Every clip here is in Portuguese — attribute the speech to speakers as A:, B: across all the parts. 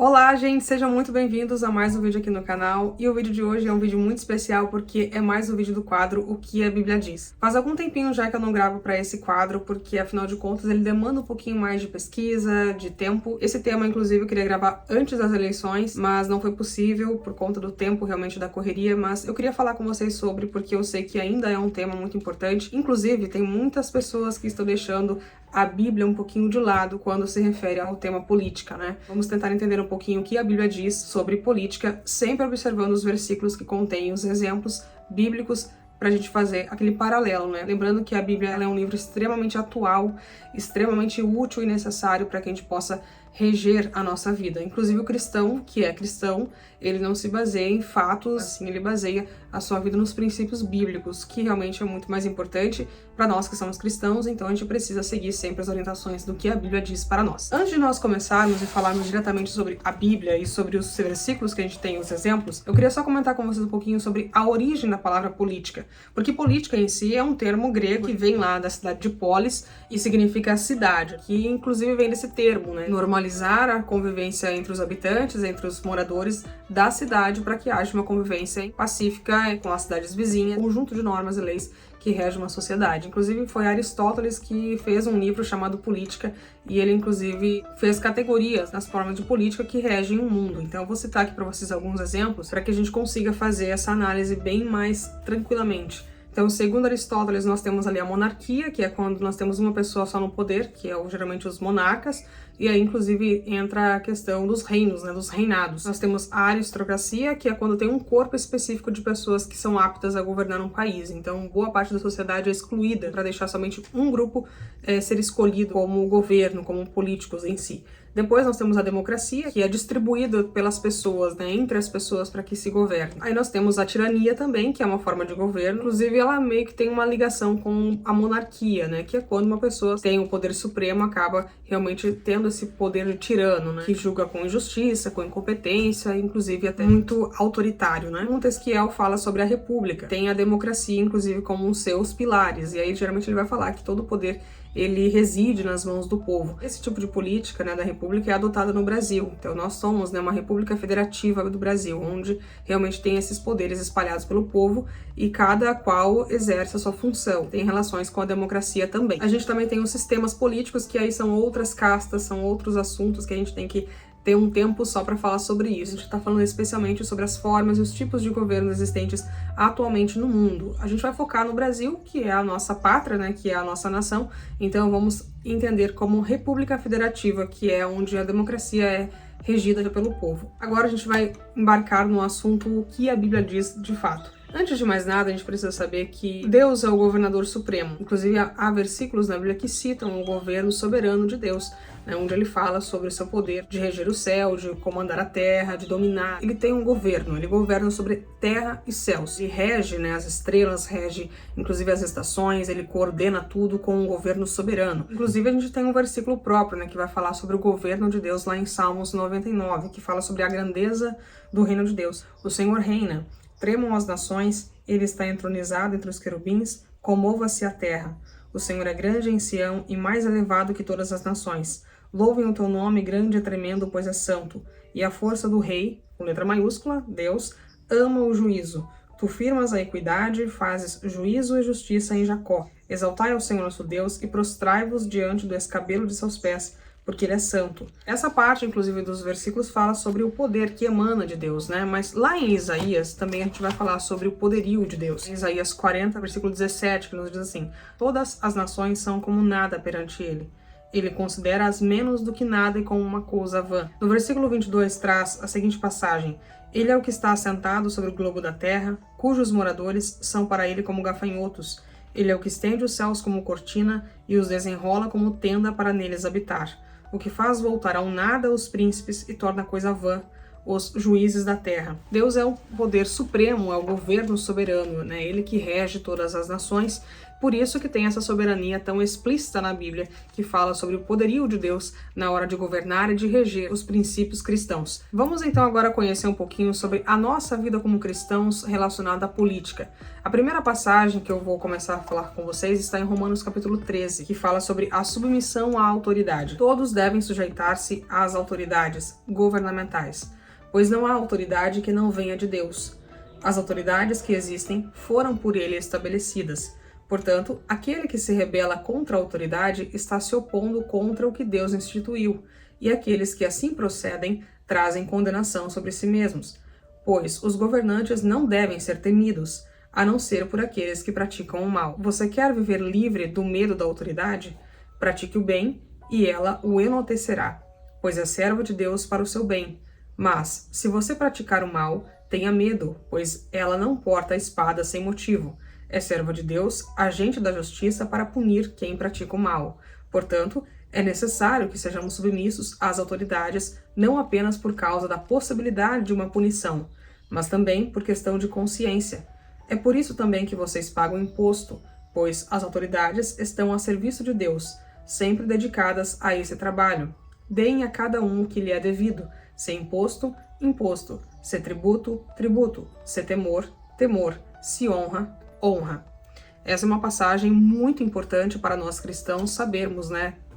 A: Olá, gente! Sejam muito bem-vindos a mais um vídeo aqui no canal. E o vídeo de hoje é um vídeo muito especial porque é mais um vídeo do quadro O que a Bíblia diz. Faz algum tempinho já que eu não gravo para esse quadro, porque afinal de contas ele demanda um pouquinho mais de pesquisa, de tempo. Esse tema, inclusive, eu queria gravar antes das eleições, mas não foi possível por conta do tempo realmente da correria. Mas eu queria falar com vocês sobre, porque eu sei que ainda é um tema muito importante. Inclusive, tem muitas pessoas que estão deixando a Bíblia um pouquinho de lado quando se refere ao tema política, né? Vamos tentar entender um pouquinho o que a Bíblia diz sobre política, sempre observando os versículos que contêm os exemplos bíblicos para a gente fazer aquele paralelo, né? Lembrando que a Bíblia ela é um livro extremamente atual, extremamente útil e necessário para que a gente possa reger a nossa vida. Inclusive o cristão, que é cristão, ele não se baseia em fatos, assim, ele baseia a sua vida nos princípios bíblicos, que realmente é muito mais importante para nós que somos cristãos, então a gente precisa seguir sempre as orientações do que a Bíblia diz para nós. Antes de nós começarmos e falarmos diretamente sobre a Bíblia e sobre os versículos que a gente tem, os exemplos, eu queria só comentar com vocês um pouquinho sobre a origem da palavra política, porque política em si é um termo grego que vem lá da cidade de polis e significa cidade, que inclusive vem desse termo, né? Normalizar a convivência entre os habitantes, entre os moradores da cidade, para que haja uma convivência pacífica com as cidades vizinhas, um conjunto de normas e leis que rege uma sociedade. Inclusive foi Aristóteles que fez um livro chamado Política e ele inclusive fez categorias nas formas de política que regem o mundo. Então eu vou citar aqui para vocês alguns exemplos para que a gente consiga fazer essa análise bem mais tranquilamente. Então, segundo Aristóteles, nós temos ali a monarquia, que é quando nós temos uma pessoa só no poder, que é geralmente os monarcas, e aí, inclusive, entra a questão dos reinos, né, dos reinados. Nós temos a aristocracia, que é quando tem um corpo específico de pessoas que são aptas a governar um país. Então, boa parte da sociedade é excluída para deixar somente um grupo ser escolhido como governo, como políticos em si. Depois nós temos a democracia, que é distribuída pelas pessoas, né, entre as pessoas para que se governe. Aí nós temos a tirania também, que é uma forma de governo. Inclusive ela meio que tem uma ligação com a monarquia, né, que é quando uma pessoa tem o poder supremo, acaba realmente tendo esse poder de tirano, né, que julga com injustiça, com incompetência, inclusive até muito autoritário, né. Montesquieu fala sobre a república. Tem a democracia, inclusive, como um seus pilares. E aí geralmente ele vai falar que todo o poder ele reside nas mãos do povo. Esse tipo de política, né, da república é adotada no Brasil. Então nós somos, né, uma república federativa do Brasil, onde realmente tem esses poderes espalhados pelo povo e cada qual exerce a sua função. Tem relações com a democracia também. A gente também tem os sistemas políticos, que aí são outras castas, são outros assuntos que a gente tem que ter um tempo só para falar sobre isso. A gente está falando especialmente sobre as formas e os tipos de governo existentes atualmente no mundo. A gente vai focar no Brasil, que é a nossa pátria, né, que é a nossa nação, então vamos entender como República Federativa, que é onde a democracia é regida pelo povo. Agora a gente vai embarcar no assunto o que a Bíblia diz de fato. Antes de mais nada, a gente precisa saber que Deus é o governador supremo. Inclusive, há versículos na Bíblia que citam o governo soberano de Deus, né, onde ele fala sobre o seu poder de reger o céu, de comandar a terra, de dominar. Ele tem um governo, ele governa sobre terra e céus. Ele rege, né, as estrelas, rege inclusive as estações, ele coordena tudo com um governo soberano. Inclusive, a gente tem um versículo próprio, né, que vai falar sobre o governo de Deus lá em Salmos 99, que fala sobre a grandeza do reino de Deus. O Senhor reina. Tremam as nações, ele está entronizado entre os querubins, comova-se a terra. O Senhor é grande em Sião e mais elevado que todas as nações. Louvem o teu nome, grande e tremendo, pois é santo. E a força do rei, com letra maiúscula, Deus, ama o juízo. Tu firmas a equidade, fazes juízo e justiça em Jacó. Exaltai ao Senhor nosso Deus e prostrai-vos diante do escabelo de seus pés, porque ele é santo. Essa parte, inclusive, dos versículos fala sobre o poder que emana de Deus, né? Mas lá em Isaías, também a gente vai falar sobre o poderio de Deus. Em Isaías 40, versículo 17, que nos diz assim: todas as nações são como nada perante ele. Ele considera-as menos do que nada e como uma coisa vã. No versículo 22 traz a seguinte passagem: ele é o que está assentado sobre o globo da terra, cujos moradores são para ele como gafanhotos. Ele é o que estende os céus como cortina e os desenrola como tenda para neles habitar. O que faz voltar ao nada os príncipes e torna coisa vã os juízes da terra. Deus é o poder supremo, é o governo soberano, né? Ele que rege todas as nações, Por isso que tem essa soberania tão explícita na Bíblia, que fala sobre o poderio de Deus na hora de governar e de reger os princípios cristãos. Vamos então agora conhecer um pouquinho sobre a nossa vida como cristãos relacionada à política. A primeira passagem que eu vou começar a falar com vocês está em Romanos capítulo 13, que fala sobre a submissão à autoridade. Todos devem sujeitar-se às autoridades governamentais, pois não há autoridade que não venha de Deus. As autoridades que existem foram por ele estabelecidas. Portanto, aquele que se rebela contra a autoridade está se opondo contra o que Deus instituiu, e aqueles que assim procedem trazem condenação sobre si mesmos, pois os governantes não devem ser temidos, a não ser por aqueles que praticam o mal. Você quer viver livre do medo da autoridade? Pratique o bem, e ela o enaltecerá, pois é servo de Deus para o seu bem. Mas, se você praticar o mal, tenha medo, pois ela não porta a espada sem motivo. É servo de Deus, agente da justiça para punir quem pratica o mal. Portanto, é necessário que sejamos submissos às autoridades, não apenas por causa da possibilidade de uma punição, mas também por questão de consciência. É por isso também que vocês pagam imposto, pois as autoridades estão a serviço de Deus, sempre dedicadas a esse trabalho. Deem a cada um o que lhe é devido, se imposto, imposto, se tributo, tributo, se temor, temor, se honra, honra. Essa é uma passagem muito importante para nós cristãos sabermos,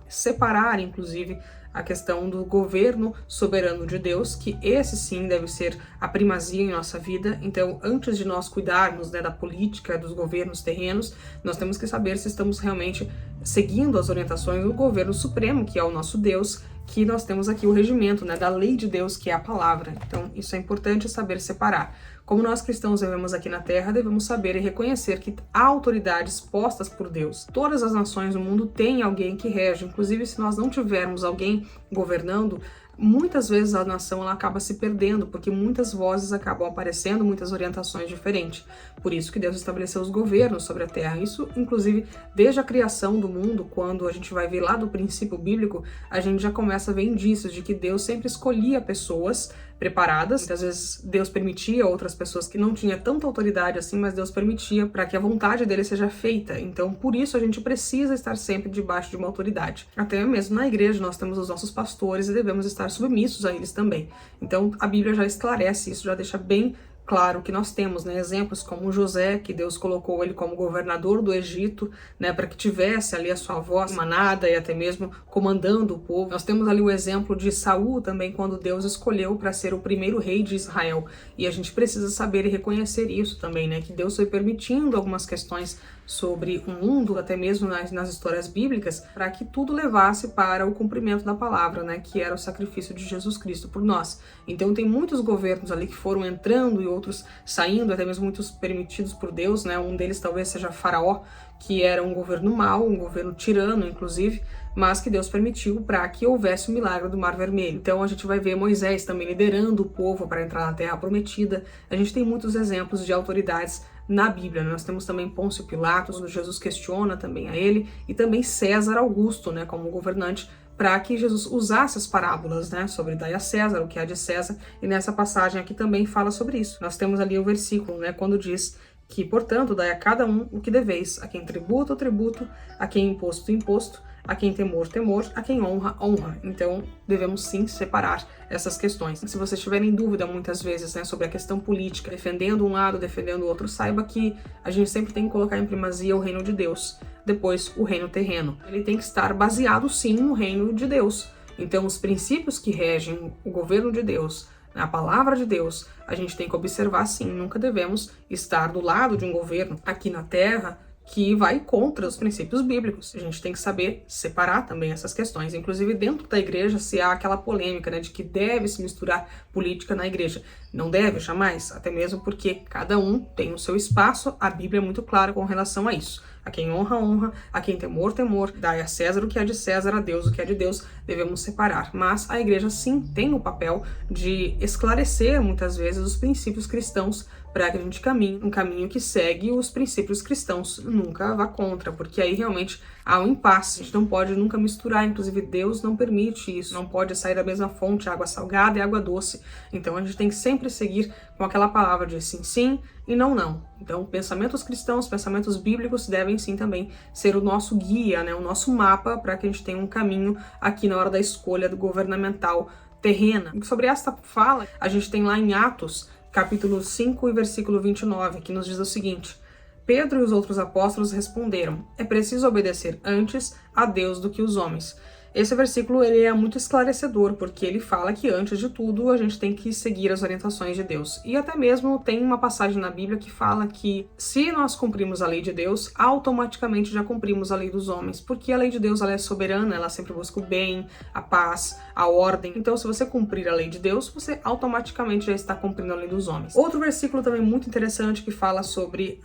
A: separar, inclusive, a questão do governo soberano de Deus, que esse sim deve ser a primazia em nossa vida. Então, antes de nós cuidarmos, da política, dos governos terrenos, nós temos que saber se estamos realmente seguindo as orientações do governo supremo, que é o nosso Deus, que nós temos aqui o regimento, da lei de Deus, que é a palavra. Então, isso é importante saber separar. Como nós cristãos vivemos aqui na Terra, devemos saber e reconhecer que há autoridades postas por Deus. Todas as nações do mundo têm alguém que rege. Inclusive, se nós não tivermos alguém governando, muitas vezes a nação ela acaba se perdendo, porque muitas vozes acabam aparecendo, muitas orientações diferentes. Por isso que Deus estabeleceu os governos sobre a Terra. Isso, inclusive, desde a criação do mundo, quando a gente vai ver lá do princípio bíblico, a gente já começa a ver indícios de que Deus sempre escolhia pessoas preparadas. Muitas vezes Deus permitia outras pessoas que não tinham tanta autoridade assim, mas Deus permitia para que a vontade dele seja feita. Então, por isso a gente precisa estar sempre debaixo de uma autoridade. Até mesmo na igreja nós temos os nossos pastores e devemos estar submissos a eles também. Então, a Bíblia já esclarece isso, já deixa bem claro que nós temos, exemplos como José, que Deus colocou ele como governador do Egito, para que tivesse ali a sua voz manada e até mesmo comandando o povo. Nós temos ali o exemplo de Saul também, quando Deus escolheu para ser o primeiro rei de Israel. E a gente precisa saber e reconhecer isso também, que Deus foi permitindo algumas questões sobre o mundo, até mesmo nas histórias bíblicas, para que tudo levasse para o cumprimento da palavra, que era o sacrifício de Jesus Cristo por nós. Então tem muitos governos ali que foram entrando e outros saindo, até mesmo muitos permitidos por Deus, Um deles talvez seja Faraó, que era um governo mau, um governo tirano, inclusive, mas que Deus permitiu para que houvesse o milagre do Mar Vermelho. Então a gente vai ver Moisés também liderando o povo para entrar na Terra Prometida. A gente tem muitos exemplos de autoridades na Bíblia. Nós temos também Pôncio Pilatos, quando Jesus questiona também a ele, e também César Augusto, como governante, para que Jesus usasse as parábolas, sobre dai a César o que é de César, e nessa passagem aqui também fala sobre isso. Nós temos ali o versículo, quando diz que, portanto, dai a cada um o que deveis, a quem tributo, tributo, a quem imposto, imposto, a quem temor, temor, a quem honra, honra. Então, devemos sim separar essas questões. Se vocês tiverem dúvida muitas vezes, sobre a questão política, defendendo um lado, defendendo o outro, saiba que a gente sempre tem que colocar em primazia o reino de Deus, depois o reino terreno. Ele tem que estar baseado sim no reino de Deus. Então, os princípios que regem o governo de Deus, a palavra de Deus, a gente tem que observar sim. Nunca devemos estar do lado de um governo aqui na Terra que vai contra os princípios bíblicos. A gente tem que saber separar também essas questões. Inclusive, dentro da igreja, se há aquela polêmica, de que deve se misturar política na igreja. Não deve, jamais. Até mesmo porque cada um tem o seu espaço. A Bíblia é muito clara com relação a isso. A quem honra, honra. A quem temor, temor. Dai a César o que é de César, a Deus o que é de Deus. Devemos separar. Mas a igreja, sim, tem o papel de esclarecer, muitas vezes, os princípios cristãos para que a gente caminhe um caminho que segue os princípios cristãos. Nunca vá contra, porque aí realmente há um impasse. A gente não pode nunca misturar, inclusive Deus não permite isso. Não pode sair da mesma fonte, água salgada e água doce. Então a gente tem que sempre seguir com aquela palavra de sim, sim e não, não. Então, pensamentos cristãos, pensamentos bíblicos devem sim também ser o nosso guia, né, o nosso mapa para que a gente tenha um caminho aqui na hora da escolha do governamental terrena. Sobre esta fala, a gente tem lá em Atos, capítulo 5 e versículo 29, que nos diz o seguinte: Pedro e os outros apóstolos responderam: é preciso obedecer antes a Deus do que os homens. Esse versículo ele é muito esclarecedor, porque ele fala que, antes de tudo, a gente tem que seguir as orientações de Deus. E até mesmo tem uma passagem na Bíblia que fala que, se nós cumprimos a lei de Deus, automaticamente já cumprimos a lei dos homens, porque a lei de Deus ela é soberana, ela sempre busca o bem, a paz, a ordem. Então, se você cumprir a lei de Deus, você automaticamente já está cumprindo a lei dos homens. Outro versículo também muito interessante que fala sobre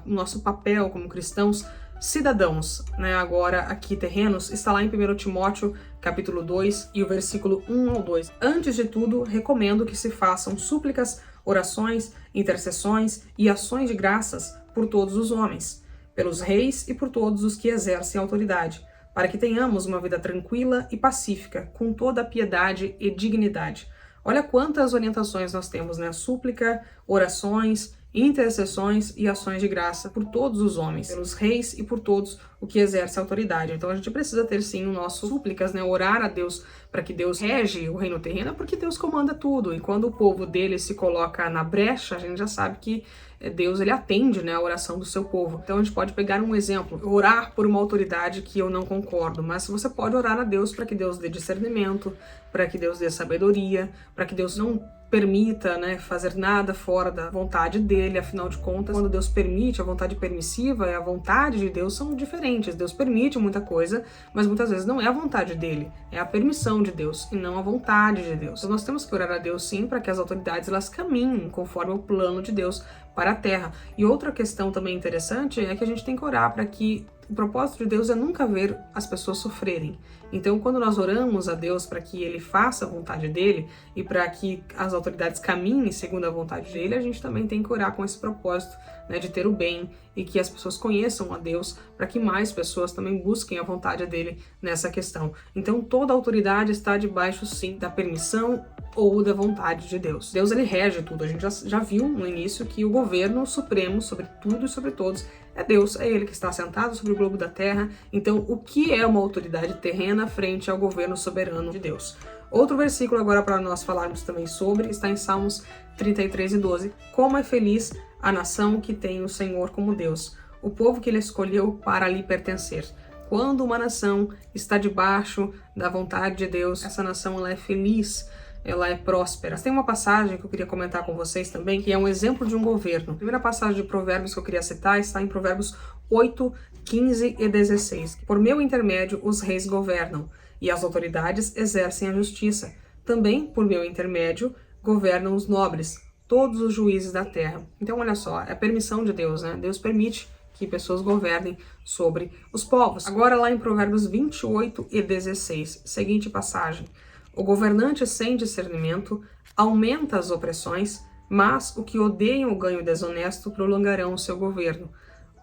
A: nosso papel como cristãos, cidadãos, né, agora aqui terrenos, está lá em 1 Timóteo, capítulo 2, e o versículo 1 ao 2. Antes de tudo, recomendo que se façam súplicas, orações, intercessões e ações de graças por todos os homens, pelos reis e por todos os que exercem autoridade, para que tenhamos uma vida tranquila e pacífica, com toda a piedade e dignidade. Olha quantas orientações nós temos, né? Súplica, orações, intercessões e ações de graça por todos os homens, pelos reis e por todos o que exerce autoridade. Então a gente precisa ter sim o nosso súplicas, né? Orar a Deus para que Deus rege o reino terreno, porque Deus comanda tudo. E quando o povo dele se coloca na brecha, a gente já sabe que Deus ele atende, né, a oração do seu povo. Então a gente pode pegar um exemplo, orar por uma autoridade que eu não concordo, mas você pode orar a Deus para que Deus dê discernimento, para que Deus dê sabedoria, para que Deus não permita, né, fazer nada fora da vontade dele. Afinal de contas, quando Deus permite, a vontade permissiva e a vontade de Deus são diferentes. Deus permite muita coisa, mas muitas vezes não é a vontade dele, é a permissão de Deus e não a vontade de Deus. Então nós temos que orar a Deus sim para que as autoridades elas caminhem conforme o plano de Deus para a terra. E outra questão também interessante é que a gente tem que orar para que o propósito de Deus é nunca ver as pessoas sofrerem. Então, quando nós oramos a Deus para que Ele faça a vontade dele e para que as autoridades caminhem segundo a vontade dele, a gente também tem que orar com esse propósito, né, de ter o bem e que as pessoas conheçam a Deus, para que mais pessoas também busquem a vontade dele nessa questão. Então, toda autoridade está debaixo, sim, da permissão ou da vontade de Deus. Deus, ele rege tudo. A gente já viu no início que o governo supremo sobre tudo e sobre todos é Deus, é Ele que está sentado sobre o globo da terra. Então, o que é uma autoridade terrena frente ao governo soberano de Deus? Outro versículo agora para nós falarmos também sobre, está em Salmos 33 e 12. Como é feliz a nação que tem o Senhor como Deus, o povo que Ele escolheu para lhe pertencer. Quando uma nação está debaixo da vontade de Deus, essa nação ela é feliz, ela é próspera. Tem uma passagem que eu queria comentar com vocês também, que é um exemplo de um governo. A primeira passagem de Provérbios que eu queria citar está em Provérbios 8, 15 e 16. Por meu intermédio, os reis governam, e as autoridades exercem a justiça. Também, por meu intermédio, governam os nobres, todos os juízes da terra. Então, olha só, é a permissão de Deus, né? Deus permite que pessoas governem sobre os povos. Agora, lá em Provérbios 28 e 16, seguinte passagem. O governante sem discernimento aumenta as opressões, mas o que odeiam o ganho desonesto prolongarão o seu governo.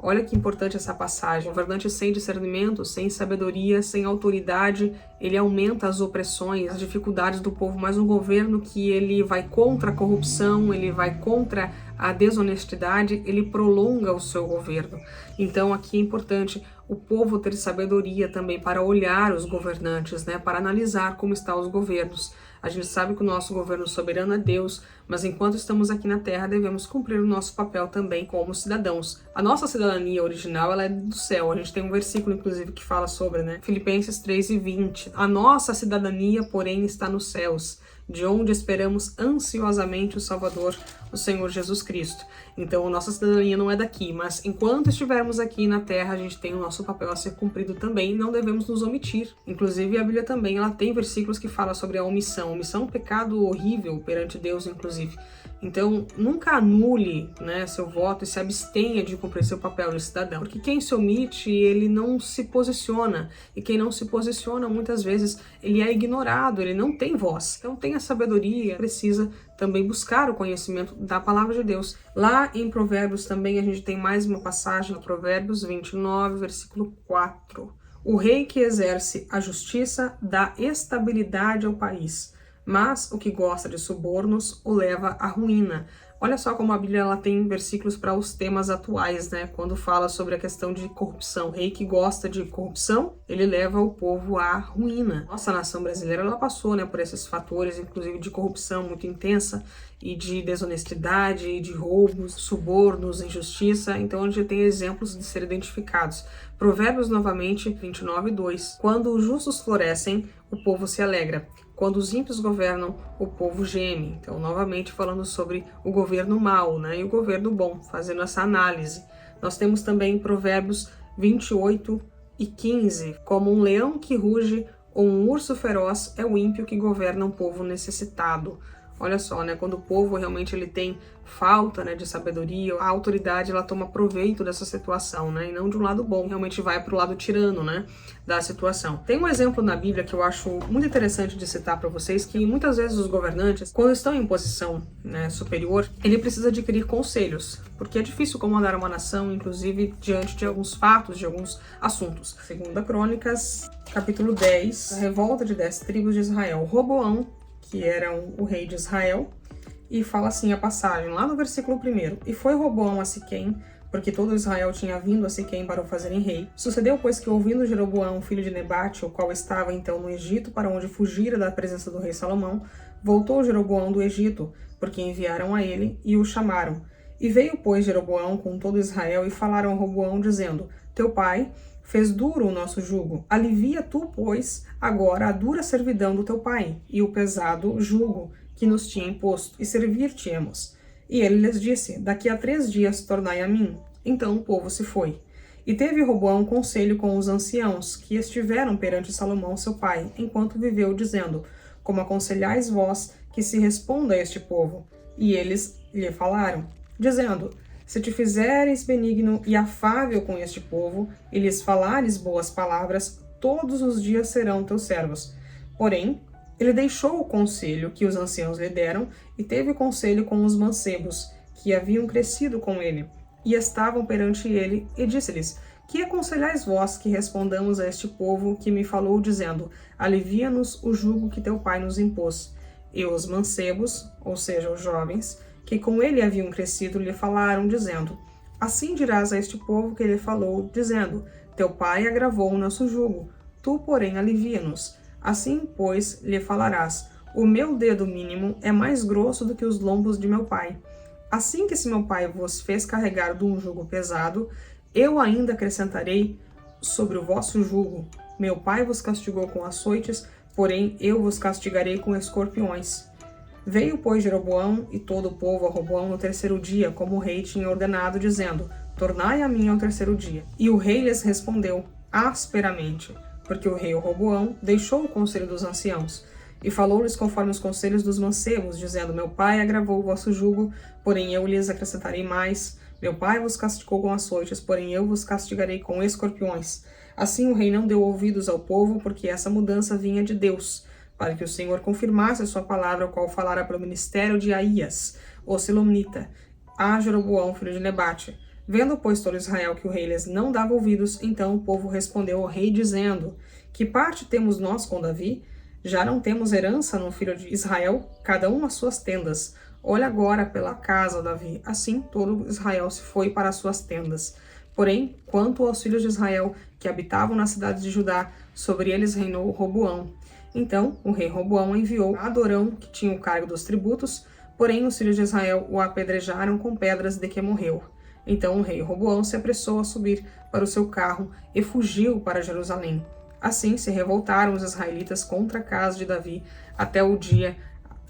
A: Olha que importante essa passagem. O governante sem discernimento, sem sabedoria, sem autoridade, ele aumenta as opressões, as dificuldades do povo, mas um governo que ele vai contra a corrupção, ele vai contra a desonestidade, ele prolonga o seu governo. Então aqui é importante o povo ter sabedoria também para olhar os governantes, né, para analisar como estão os governos. A gente sabe que o nosso governo soberano é Deus, mas enquanto estamos aqui na Terra, devemos cumprir o nosso papel também como cidadãos. A nossa cidadania original, ela é do céu. A gente tem um versículo, inclusive, que fala sobre, né? Filipenses 3:20. A nossa cidadania, porém, está nos céus, de onde esperamos ansiosamente o Salvador, o Senhor Jesus Cristo. Então, a nossa cidadania não é daqui, mas enquanto estivermos aqui na Terra, a gente tem o nosso papel a ser cumprido também, não devemos nos omitir. Inclusive, a Bíblia também, ela tem versículos que falam sobre a omissão. Omissão é um pecado horrível perante Deus, inclusive. Então, nunca anule, né, seu voto e se abstenha de cumprir seu papel de cidadão. Porque quem se omite, ele não se posiciona. E quem não se posiciona, muitas vezes, ele é ignorado, ele não tem voz. Então, tenha sabedoria, precisa também buscar o conhecimento da palavra de Deus. Lá em Provérbios também a gente tem mais uma passagem, Provérbios 29, versículo 4. O rei que exerce a justiça dá estabilidade ao país, mas o que gosta de subornos o leva à ruína. Olha só como a Bíblia ela tem versículos para os temas atuais, né? Quando fala sobre a questão de corrupção. O rei que gosta de corrupção, ele leva o povo à ruína. Nossa nação brasileira, ela passou, né, por esses fatores, inclusive de corrupção muito intensa e de desonestidade, e de roubos, subornos, injustiça. Então a gente tem exemplos de ser identificados. Provérbios, novamente, 29:2. Quando os justos florescem, o povo se alegra. Quando os ímpios governam, o povo geme. Então, novamente, falando sobre o governo mau, né, e o governo bom, fazendo essa análise. Nós temos também Provérbios 28:15. Como um leão que ruge ou um urso feroz é o ímpio que governa um povo necessitado. Olha só, né, quando o povo realmente ele tem falta, né, de sabedoria, a autoridade ela toma proveito dessa situação, né, e não de um lado bom, realmente vai para o lado tirano, né, da situação. Tem um exemplo na Bíblia que eu acho muito interessante de citar para vocês, que muitas vezes os governantes, quando estão em posição, né, superior, ele precisa adquirir conselhos, porque é difícil comandar uma nação, inclusive diante de alguns fatos, de alguns assuntos. Segunda Crônicas, capítulo 10, a revolta de 10 tribos de Israel. Roboão, que era o rei de Israel, e fala assim a passagem, lá no versículo 1. E foi Roboão a Siquém, porque todo Israel tinha vindo a Siquém para o fazerem rei. Sucedeu, pois, que ouvindo Jeroboão, filho de Nebate, o qual estava então no Egito, para onde fugira da presença do rei Salomão, voltou Jeroboão do Egito, porque enviaram a ele e o chamaram. E veio, pois, Jeroboão com todo Israel e falaram a Roboão, dizendo: Teu pai fez duro o nosso jugo. Alivia tu, pois, agora a dura servidão do teu pai, e o pesado jugo que nos tinha imposto, e servir-te-emos. E ele lhes disse: Daqui a 3 dias tornai a mim. Então o povo se foi. E teve Roboão conselho com os anciãos, que estiveram perante Salomão seu pai, enquanto viveu, dizendo: Como aconselhais vós que se responda a este povo? E eles lhe falaram, dizendo: Se te fizeres benigno e afável com este povo, e lhes falares boas palavras, todos os dias serão teus servos. Porém, ele deixou o conselho que os anciãos lhe deram, e teve conselho com os mancebos, que haviam crescido com ele, e estavam perante ele, e disse-lhes: Que aconselhais vós que respondamos a este povo que me falou, dizendo: Alivia-nos o jugo que teu pai nos impôs? E os mancebos, ou seja, os jovens, que com ele haviam crescido, lhe falaram, dizendo: Assim dirás a este povo que ele falou, dizendo: Teu pai agravou o nosso jugo, tu, porém, alivia-nos. Assim, pois, lhe falarás: O meu dedo mínimo é mais grosso do que os lombos de meu pai. Assim que se meu pai vos fez carregar de um jugo pesado, eu ainda acrescentarei sobre o vosso jugo. Meu pai vos castigou com açoites, porém eu vos castigarei com escorpiões. Veio, pois, Jeroboão e todo o povo a Roboão no 3º dia, como o rei tinha ordenado, dizendo: Tornai a mim ao 3º dia. E o rei lhes respondeu asperamente, porque o rei Roboão deixou o conselho dos anciãos, e falou-lhes conforme os conselhos dos mancebos, dizendo: Meu pai agravou o vosso jugo, porém eu lhes acrescentarei mais. Meu pai vos castigou com açoites, porém eu vos castigarei com escorpiões. Assim o rei não deu ouvidos ao povo, porque essa mudança vinha de Deus, para que o Senhor confirmasse a sua palavra, a qual falara pelo ministério de Aías, o Silonita, a Jeroboão, filho de Nebate. Vendo, pois, todo Israel que o rei lhes não dava ouvidos, então o povo respondeu ao rei, dizendo: Que parte temos nós com Davi? Já não temos herança no filho de Israel, cada um as suas tendas. Olha agora pela casa, Davi. Assim todo Israel se foi para as suas tendas. Porém, quanto aos filhos de Israel que habitavam na cidade de Judá, sobre eles reinou Roboão. Então o rei Roboão enviou Adorão, que tinha o cargo dos tributos, porém os filhos de Israel o apedrejaram com pedras de que morreu. Então o rei Roboão se apressou a subir para o seu carro e fugiu para Jerusalém. Assim se revoltaram os israelitas contra a casa de Davi até o dia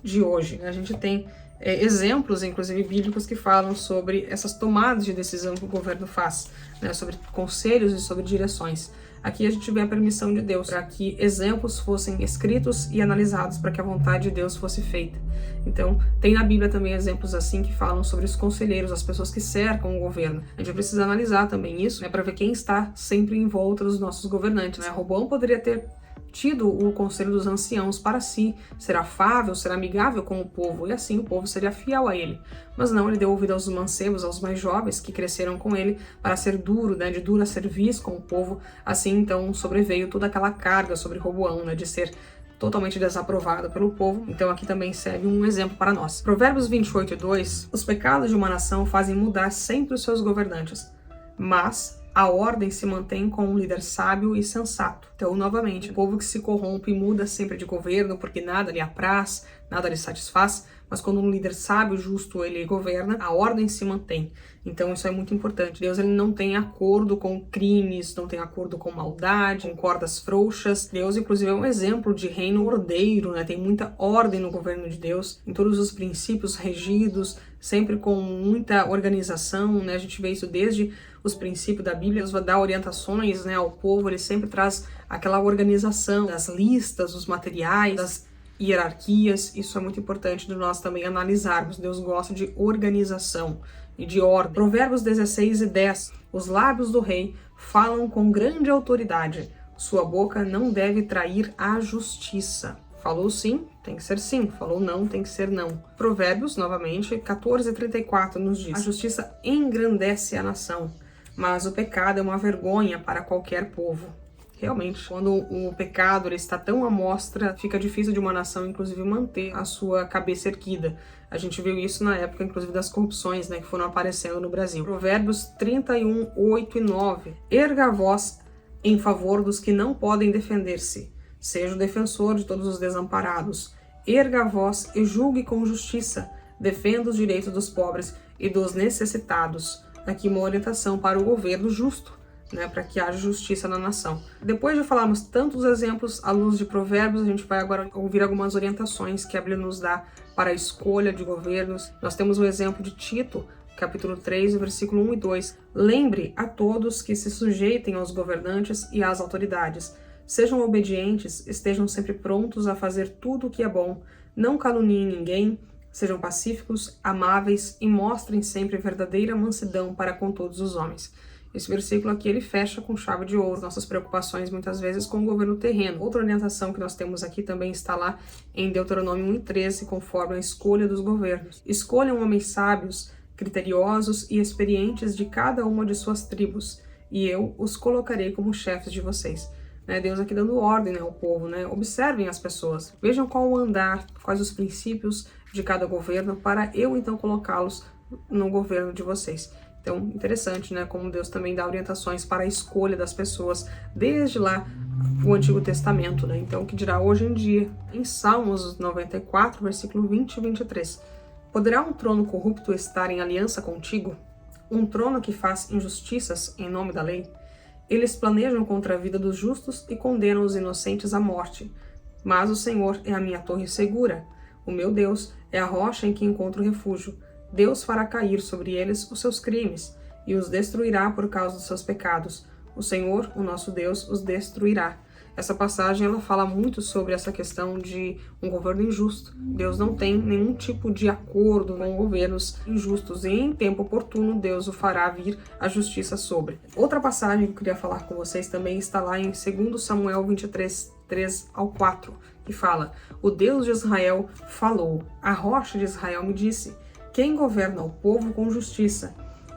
A: de hoje. A gente tem exemplos, inclusive bíblicos, que falam sobre essas tomadas de decisão que o governo faz, né, sobre conselhos e sobre direções. Aqui a gente vê a permissão de Deus para que exemplos fossem escritos e analisados para que a vontade de Deus fosse feita. Então, tem na Bíblia também exemplos assim que falam sobre os conselheiros, as pessoas que cercam o governo. A gente precisa analisar também isso, né, para ver quem está sempre em volta dos nossos governantes, né? Roboão poderia ter tido o conselho dos anciãos para si, ser afável, ser amigável com o povo, e assim o povo seria fiel a ele. Mas não, ele deu ouvido aos mancebos, aos mais jovens que cresceram com ele, para ser duro, né, de dura serviço com o povo. Assim, então, sobreveio toda aquela carga sobre Roboão, né, de ser totalmente desaprovado pelo povo. Então aqui também serve um exemplo para nós. Provérbios 28:2, os pecados de uma nação fazem mudar sempre os seus governantes, mas a ordem se mantém com um líder sábio e sensato. Então, novamente, o povo que se corrompe e muda sempre de governo porque nada lhe apraz, nada lhe satisfaz, mas quando um líder sábio, justo, ele governa, a ordem se mantém. Então isso é muito importante. Deus, ele não tem acordo com crimes, não tem acordo com maldade, com cordas frouxas. Deus, inclusive, é um exemplo de reino ordeiro, né? Tem muita ordem no governo de Deus, em todos os princípios regidos, sempre com muita organização, né? A gente vê isso desde os princípios da Bíblia. Deus vai dar orientações, né, ao povo, ele sempre traz aquela organização das listas, dos materiais, das hierarquias. Isso é muito importante de nós também analisarmos. Deus gosta de organização e de ordem. Provérbios 16:10. Os lábios do rei falam com grande autoridade. Sua boca não deve trair a justiça. Falou sim, tem que ser sim. Falou não, tem que ser não. Provérbios, novamente, 14:34 nos diz: a justiça engrandece a nação, mas o pecado é uma vergonha para qualquer povo. Realmente, quando o pecado ele está tão à mostra, fica difícil de uma nação, inclusive, manter a sua cabeça erguida. A gente viu isso na época, inclusive, das corrupções, né, que foram aparecendo no Brasil. Provérbios 31:8-9. Erga a voz em favor dos que não podem defender-se. Seja o defensor de todos os desamparados. Erga a voz e julgue com justiça. Defenda os direitos dos pobres e dos necessitados. Aqui uma orientação para o governo justo, né, para que haja justiça na nação. Depois de falarmos tantos exemplos à luz de Provérbios, a gente vai agora ouvir algumas orientações que a Bíblia nos dá para a escolha de governos. Nós temos o exemplo de Tito, capítulo 3, versículo 1 e 2. Lembre a todos que se sujeitem aos governantes e às autoridades. Sejam obedientes, estejam sempre prontos a fazer tudo o que é bom. Não caluniem ninguém, sejam pacíficos, amáveis e mostrem sempre verdadeira mansidão para com todos os homens. Esse versículo aqui, ele fecha com chave de ouro nossas preocupações, muitas vezes, com o governo terreno. Outra orientação que nós temos aqui também está lá em Deuteronômio 1:13, conforme a escolha dos governos. Escolham homens sábios, criteriosos e experientes de cada uma de suas tribos, e eu os colocarei como chefes de vocês. Deus aqui dando ordem, ao povo, observem as pessoas, vejam qual o andar, quais os princípios de cada governo, para eu então colocá-los no governo de vocês. Então, interessante, como Deus também dá orientações para a escolha das pessoas, desde lá o Antigo Testamento, Então, o que dirá hoje em dia? Em Salmos 94, versículo 20 e 23. Poderá um trono corrupto estar em aliança contigo? Um trono que faz injustiças em nome da lei? Eles planejam contra a vida dos justos e condenam os inocentes à morte. Mas o Senhor é a minha torre segura. O meu Deus é a rocha em que encontro refúgio. Deus fará cair sobre eles os seus crimes e os destruirá por causa dos seus pecados. O Senhor, o nosso Deus, os destruirá. Essa passagem ela fala muito sobre essa questão de um governo injusto. Deus não tem nenhum tipo de acordo com governos injustos e em tempo oportuno Deus o fará vir a justiça sobre. Outra passagem que eu queria falar com vocês também está lá em 2 Samuel 23, 3-4, que fala: o Deus de Israel falou, a rocha de Israel me disse. Quem governa o povo com justiça?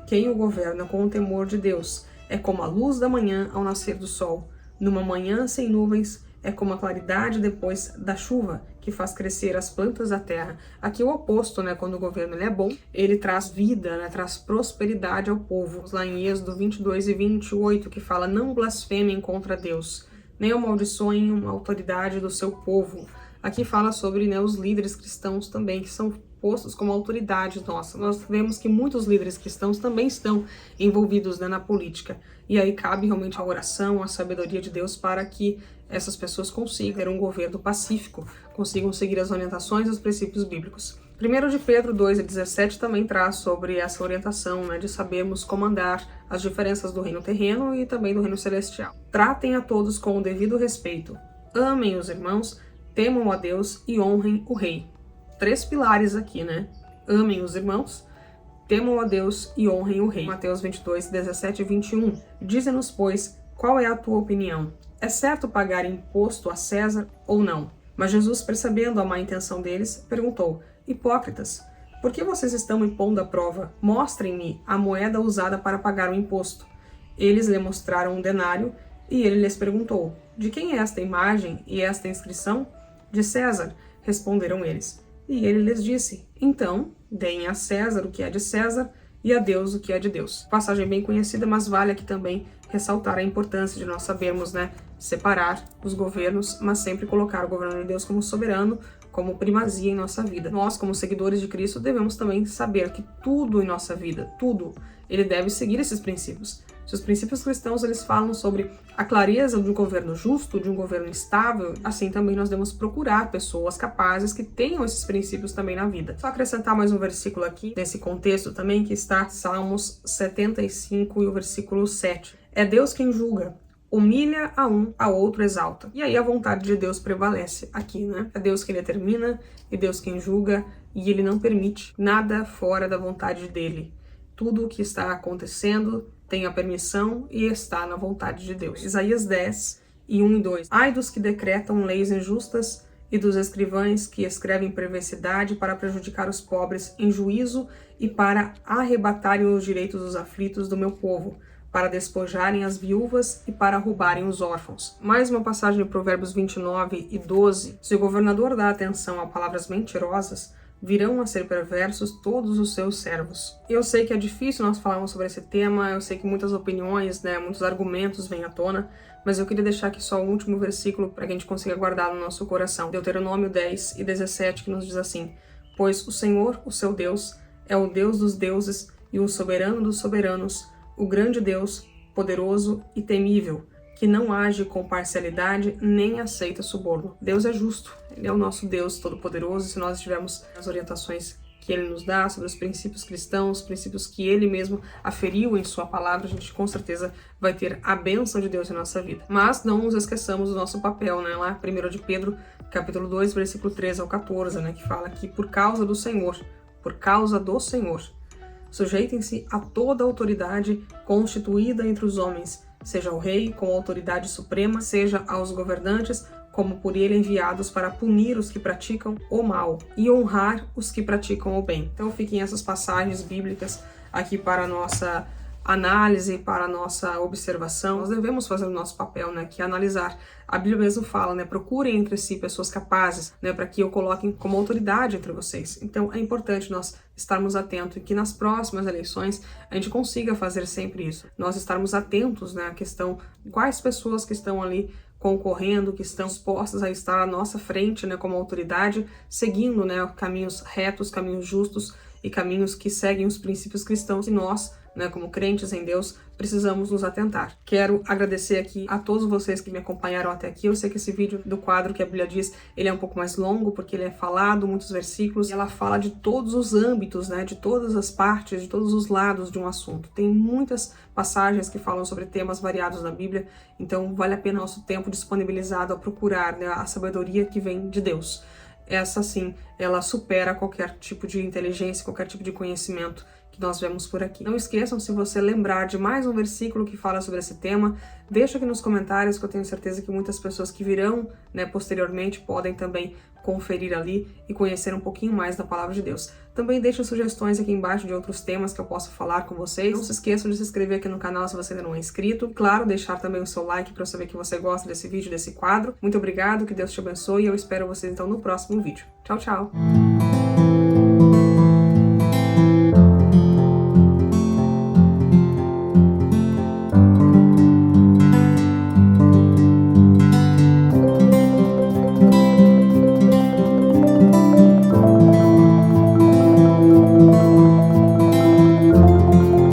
A: Quem o governa com o temor de Deus? É como a luz da manhã ao nascer do sol. Numa manhã sem nuvens, é como a claridade depois da chuva, que faz crescer as plantas da terra. Aqui o oposto, quando o governo ele é bom, ele traz vida, traz prosperidade ao povo. Lá em Êxodo 22 e 28, que fala: não blasfemem contra Deus, nem amaldiçoem uma autoridade do seu povo. Aqui fala sobre os líderes cristãos também, que são postos como autoridades nossas. Nós vemos que muitos líderes cristãos também estão envolvidos na política. E aí cabe realmente a oração, a sabedoria de Deus para que essas pessoas consigam ter um governo pacífico, consigam seguir as orientações e os princípios bíblicos. 1 de Pedro 2:17 também traz sobre essa orientação, de sabermos comandar as diferenças do reino terreno e também do reino celestial. Tratem a todos com o devido respeito. Amem os irmãos, temam a Deus e honrem o rei. 3 pilares aqui, Amem os irmãos, temam a Deus e honrem o rei. Mateus 22, 17 e 21. Dize-nos, pois, qual é a tua opinião? É certo pagar imposto a César ou não? Mas Jesus, percebendo a má intenção deles, perguntou: hipócritas, por que vocês estão me pondo à prova? Mostrem-me a moeda usada para pagar o imposto. Eles lhe mostraram um denário e ele lhes perguntou: de quem é esta imagem e esta inscrição? De César, responderam eles. E ele lhes disse: então, deem a César o que é de César e a Deus o que é de Deus. Passagem bem conhecida, mas vale aqui também ressaltar a importância de nós sabermos, separar os governos, mas sempre colocar o governo de Deus como soberano, como primazia em nossa vida. Nós, como seguidores de Cristo, devemos também saber que tudo em nossa vida, tudo, ele deve seguir esses princípios. Se os princípios cristãos eles falam sobre a clareza de um governo justo, de um governo estável, assim também nós devemos procurar pessoas capazes que tenham esses princípios também na vida. Só acrescentar mais um versículo aqui, nesse contexto também, que está Salmos 75 e o versículo 7. É Deus quem julga, humilha a um, a outro exalta. E aí a vontade de Deus prevalece aqui, É Deus quem determina, e Deus quem julga, e ele não permite nada fora da vontade dele. Tudo o que está acontecendo tem a permissão e está na vontade de Deus. Isaías 10, 1 e 2. Ai dos que decretam leis injustas e dos escrivães que escrevem perversidade para prejudicar os pobres em juízo e para arrebatarem os direitos dos aflitos do meu povo, para despojarem as viúvas e para roubarem os órfãos. Mais uma passagem de Provérbios 29 e 12. Se o governador dá atenção a palavras mentirosas, virão a ser perversos todos os seus servos. Eu sei que é difícil nós falarmos sobre esse tema, eu sei que muitas opiniões, muitos argumentos vêm à tona, mas eu queria deixar aqui só o último versículo para que a gente consiga guardar no nosso coração. Deuteronômio 10 e 17, que nos diz assim: pois o Senhor, o seu Deus, é o Deus dos deuses e o soberano dos soberanos, o grande Deus, poderoso e temível, que não age com parcialidade nem aceita suborno. Deus é justo, Ele é o nosso Deus todo-poderoso, e se nós tivermos as orientações que Ele nos dá sobre os princípios cristãos, os princípios que Ele mesmo aferiu em Sua palavra, a gente com certeza vai ter a bênção de Deus em nossa vida. Mas não nos esqueçamos do nosso papel, Lá 1 de Pedro, capítulo 2, versículo 13 ao 14, que fala que por causa do Senhor, sujeitem-se a toda autoridade constituída entre os homens, seja ao rei como autoridade suprema, seja aos governantes como por ele enviados para punir os que praticam o mal e honrar os que praticam o bem. Então fiquem essas passagens bíblicas aqui para a nossa análise, para a nossa observação. Nós devemos fazer o nosso papel, que é analisar. A Bíblia mesmo fala, procurem entre si pessoas capazes, para que eu coloquem como autoridade entre vocês. Então é importante nós estarmos atentos e que nas próximas eleições a gente consiga fazer sempre isso. Nós estarmos atentos, à questão de quais pessoas que estão ali concorrendo, que estão dispostas a estar à nossa frente, como autoridade, seguindo, caminhos retos, caminhos justos e caminhos que seguem os princípios cristãos, e nós, como crentes em Deus, precisamos nos atentar. Quero agradecer aqui a todos vocês que me acompanharam até aqui. Eu sei que esse vídeo do quadro que a Bíblia diz, ele é um pouco mais longo, porque ele é falado, muitos versículos, e ela fala de todos os âmbitos, de todas as partes, de todos os lados de um assunto. Tem muitas passagens que falam sobre temas variados na Bíblia, então vale a pena nosso tempo disponibilizado a procurar, a sabedoria que vem de Deus. Essa sim, ela supera qualquer tipo de inteligência, qualquer tipo de conhecimento que nós vemos por aqui. Não esqueçam, se você lembrar de mais um versículo que fala sobre esse tema, deixa aqui nos comentários, que eu tenho certeza que muitas pessoas que virão, posteriormente podem também conferir ali e conhecer um pouquinho mais da palavra de Deus. Também deixa sugestões aqui embaixo de outros temas que eu posso falar com vocês. Não se esqueçam de se inscrever aqui no canal se você ainda não é inscrito. Claro, deixar também o seu like para eu saber que você gosta desse vídeo, desse quadro. Muito obrigado, que Deus te abençoe e eu espero vocês então no próximo vídeo. Tchau, tchau!